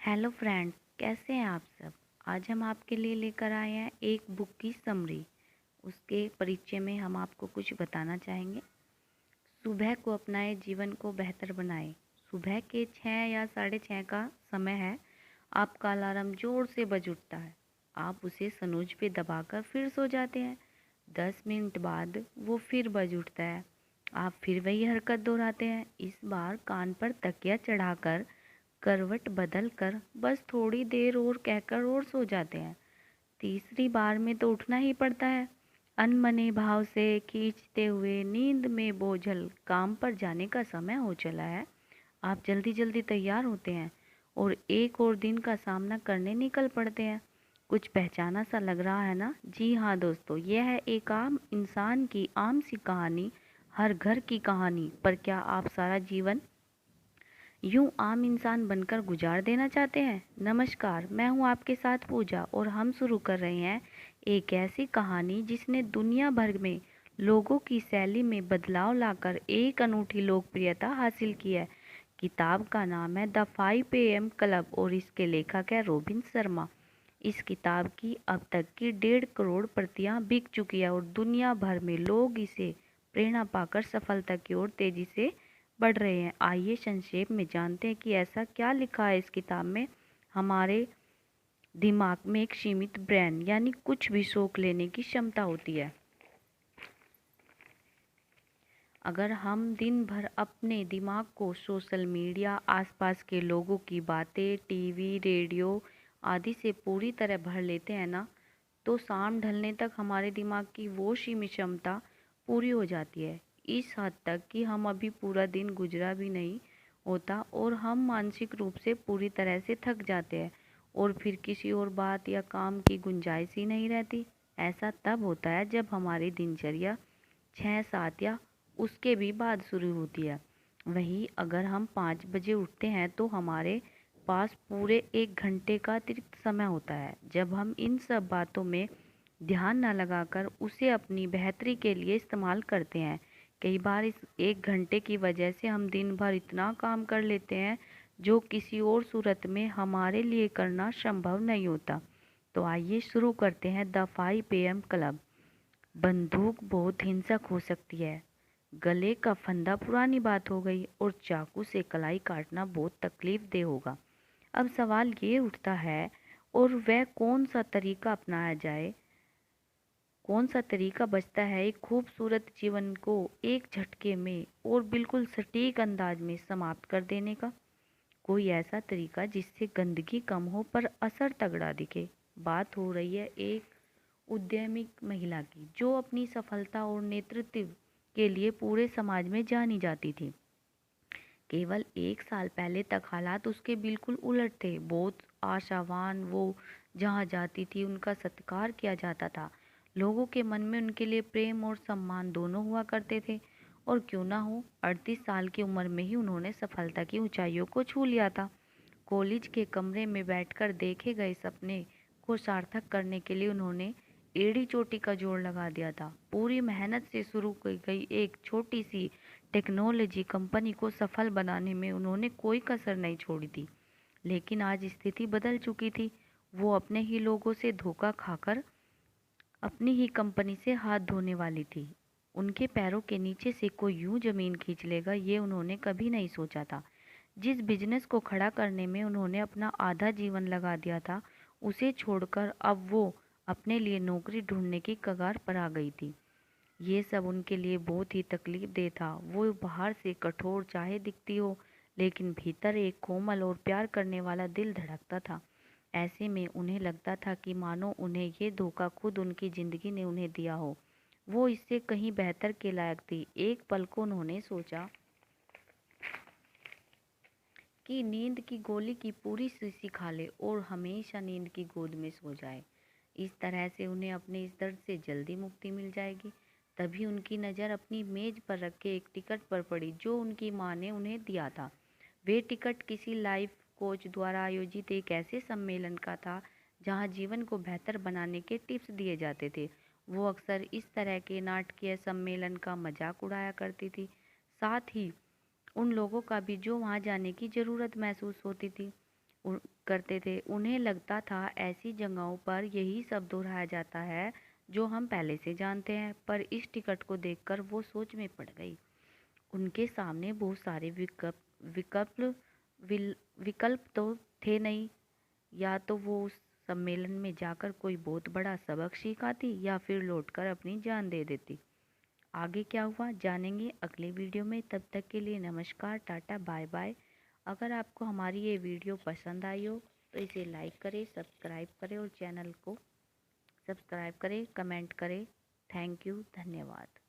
Hello friends, कैसे हैं आप सब। आज हम आपके लिए लेकर आए हैं एक बुक की समरी। उसके परिचय में हम आपको कुछ बताना चाहेंगे। सुबह को अपनाए, जीवन को बेहतर बनाए। सुबह के 6 या 6:30 का समय है। आपका अलार्म जोर से बज उठता है। आप उसे स्नूज पे दबाकर फिर सो जाते हैं। 10 मिनट बाद वो फिर बज उठता है। आप फिर वही हरकत दोहराते हैं। इस बार कान पर तकिया चढ़ाकर करवट बदल कर बस थोड़ी देर और कहकर और सो जाते हैं। तीसरी बार में तो उठना ही पड़ता है। अनमने भाव से खींचते हुए नींद में बोझल काम पर जाने का समय हो चला है। आप जल्दी जल्दी तैयार होते हैं और एक और दिन का सामना करने निकल पड़ते हैं। कुछ पहचाना सा लग रहा है ना? जी हाँ दोस्तों, यह है एक आम इंसान की आम सी कहानी, हर घर की कहानी। पर क्या आप सारा जीवन यूं आम इंसान बनकर गुजार देना चाहते हैं? नमस्कार, मैं हूं आपके साथ पूजा और हम शुरू कर रहे हैं एक ऐसी कहानी जिसने दुनिया भर में लोगों की शैली में बदलाव लाकर एक अनूठी लोकप्रियता हासिल की है। किताब का नाम है द 5 AM क्लब और इसके लेखक है रॉबिन शर्मा। इस किताब की अब तक की 1.5 करोड़ प्रतियां बिक चुकी है और दुनिया भर में लोग इसे प्रेरणा पाकर सफलता की ओर तेजी से बढ़ रहे हैं। आइए संक्षेप में जानते हैं कि ऐसा क्या लिखा है इस किताब में। हमारे दिमाग में एक सीमित ब्रेन यानी कुछ भी सोख लेने की क्षमता होती है। अगर हम दिन भर अपने दिमाग को सोशल मीडिया, आसपास के लोगों की बातें, टीवी, रेडियो आदि से पूरी तरह भर लेते हैं ना, तो शाम ढलने तक हमारे दिमाग की वो सीमित क्षमता पूरी हो जाती है। इस हद तक कि हम अभी पूरा दिन गुजरा भी नहीं होता और हम मानसिक रूप से पूरी तरह से थक जाते हैं और फिर किसी और बात या काम की गुंजाइश ही नहीं रहती। ऐसा तब होता है जब हमारी दिनचर्या 6-7 या उसके भी बाद शुरू होती है। वहीं अगर हम 5 बजे उठते हैं तो हमारे पास पूरे 1 घंटे का अतिरिक्त समय होता है जब हम इन सब बातों में ध्यान न लगाकर उसे अपनी बेहतरी के लिए इस्तेमाल करते हैं। कई बार इस 1 घंटे की वजह से हम दिन भर इतना काम कर लेते हैं जो किसी और सूरत में हमारे लिए करना संभव नहीं होता। तो आइए शुरू करते हैं द 5 AM क्लब। बंदूक बहुत हिंसक हो सकती है। गले का फंदा पुरानी बात हो गई और चाकू से कलाई काटना बहुत तकलीफ दे होगा। अब सवाल ये उठता है, और वह कौन सा तरीका अपनाया जाए, कौन सा तरीका बचता है एक खूबसूरत जीवन को एक झटके में और बिल्कुल सटीक अंदाज में समाप्त कर देने का। कोई ऐसा तरीका जिससे गंदगी कम हो पर असर तगड़ा दिखे। बात हो रही है एक उद्यमी महिला की जो अपनी सफलता और नेतृत्व के लिए पूरे समाज में जानी जाती थी। केवल 1 साल पहले तक हालात उसके बिल्कुल उलट थे। बहुत आशावान, वो जहाँ जाती थी उनका सत्कार किया जाता था। लोगों के मन में उनके लिए प्रेम और सम्मान दोनों हुआ करते थे। और क्यों ना हो, 38 साल की उम्र में ही उन्होंने सफलता की ऊंचाइयों को छू लिया था। कॉलेज के कमरे में बैठकर देखे गए सपने को सार्थक करने के लिए उन्होंने एड़ी चोटी का जोड़ लगा दिया था। पूरी मेहनत से शुरू की गई एक छोटी सी टेक्नोलॉजी कंपनी को सफल बनाने में उन्होंने कोई कसर नहीं छोड़ी थी। लेकिन आज स्थिति बदल चुकी थी। वो अपने ही लोगों से धोखा खाकर अपनी ही कंपनी से हाथ धोने वाली थी। उनके पैरों के नीचे से कोई यूं जमीन खींच लेगा, ये उन्होंने कभी नहीं सोचा था। जिस बिजनेस को खड़ा करने में उन्होंने अपना आधा जीवन लगा दिया था, उसे छोड़कर अब वो अपने लिए नौकरी ढूंढने की कगार पर आ गई थी। ये सब उनके लिए बहुत ही तकलीफदेह था। वो बाहर से कठोर चाहे दिखती हो, लेकिन भीतर एक कोमल और प्यार करने वाला दिल धड़कता था। ऐसे में उन्हें लगता था कि मानो उन्हें ये धोखा खुद उनकी जिंदगी ने उन्हें दिया हो। वो इससे कहीं बेहतर के लायक थी। एक पल को उन्होंने सोचा कि नींद की गोली की पूरी शीशी खा ले और हमेशा नींद की गोद में सो जाए। इस तरह से उन्हें अपने इस दर्द से जल्दी मुक्ति मिल जाएगी। तभी उनकी नज़र अपनी मेज पर रखे एक टिकट पर पड़ी जो उनकी माँ ने उन्हें दिया था। वे टिकट किसी लाइफ कोच द्वारा आयोजित एक ऐसे सम्मेलन का था जहाँ जीवन को बेहतर बनाने के टिप्स दिए जाते थे। वो अक्सर इस तरह के नाटकीय सम्मेलन का मजाक उड़ाया करती थी, साथ ही उन लोगों का भी जो वहाँ जाने की ज़रूरत महसूस होती थी। करते थे। उन्हें लगता था ऐसी जगहों पर यही सब दोहराया जाता है जो हम पहले से जानते हैं, पर इस टिकट को देखकर वो सोच में पड़ गई। उनके सामने बहुत सारे विकल्प विकल्प तो थे नहीं। या तो वो उस सम्मेलन में जाकर कोई बहुत बड़ा सबक सीख आती या फिर लौटकर अपनी जान दे देती। आगे क्या हुआ जानेंगे अगले वीडियो में। तब तक के लिए नमस्कार, टाटा, बाय बाय। अगर आपको हमारी ये वीडियो पसंद आई हो तो इसे लाइक करें, सब्सक्राइब करें और चैनल को सब्सक्राइब करें, कमेंट करें। थैंक यू, धन्यवाद।